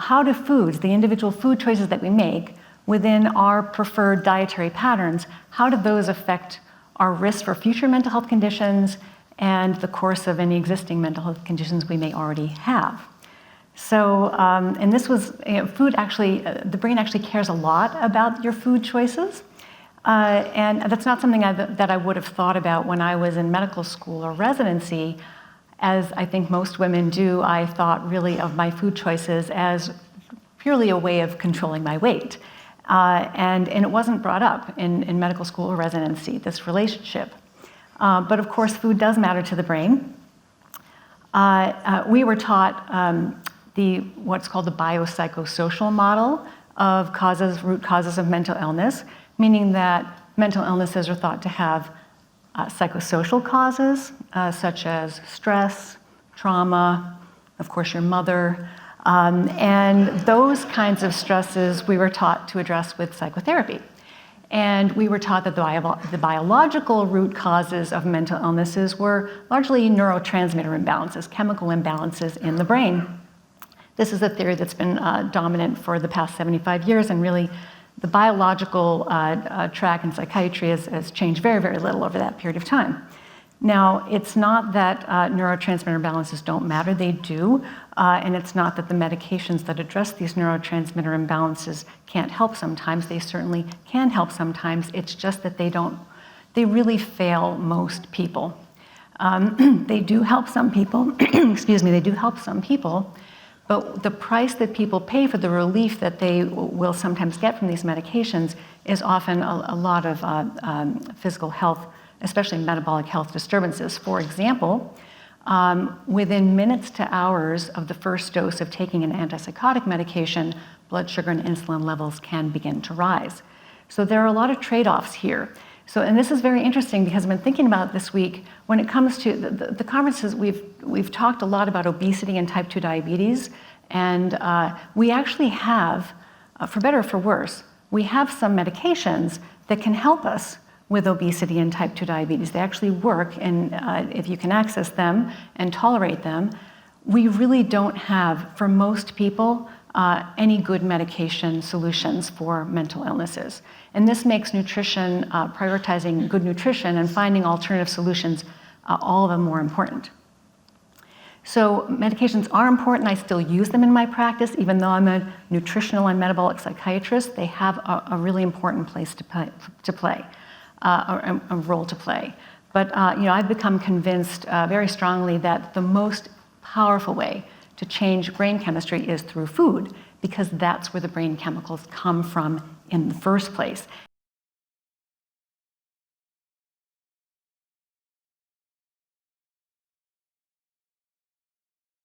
how do foods, the individual food choices that we make within our preferred dietary patterns, how do those affect our risk for future mental health conditions and the course of any existing mental health conditions we may already have? So, and this was, food actually, the brain actually cares a lot about your food choices. And that's not something that I would have thought about when I was in medical school or residency. As I think most women do, I thought really of my food choices as purely a way of controlling my weight. And it wasn't brought up in medical school or residency, this relationship. But of course, food does matter to the brain. We were taught what's called the biopsychosocial model of root causes of mental illness, meaning that mental illnesses are thought to have psychosocial causes, such as stress, trauma, of course your mother, and those kinds of stresses we were taught to address with psychotherapy. And we were taught that the biological root causes of mental illnesses were largely neurotransmitter imbalances, chemical imbalances in the brain. This is a theory that's been dominant for the past 75 years, and really the biological track in psychiatry has changed very, very little over that period of time. Now, it's not that neurotransmitter imbalances don't matter, they do, and it's not that the medications that address these neurotransmitter imbalances can't help sometimes. They certainly can help sometimes. It's just that they really fail most people. They do help some people, excuse me, they do help some people, but the price that people pay for the relief that they will sometimes get from these medications is often a lot of physical health, especially metabolic health disturbances. For example, within minutes to hours of the first dose of taking an antipsychotic medication, blood sugar and insulin levels can begin to rise. So there are a lot of trade-offs here. So, and this is very interesting because I've been thinking about it this week. When it comes to the conferences, we've talked a lot about obesity and type 2 diabetes, and we actually have, for better or for worse, we have some medications that can help us with obesity and type 2 diabetes. They actually work, and if you can access them and tolerate them. We really don't have, for most people, any good medication solutions for mental illnesses. And this makes nutrition, prioritizing good nutrition and finding alternative solutions, all of them more important. So medications are important. I still use them in my practice, even though I'm a nutritional and metabolic psychiatrist. They have a really important place to play, a role to play. But I've become convinced very strongly that the most powerful way to change brain chemistry is through food, because that's where the brain chemicals come from in the first place.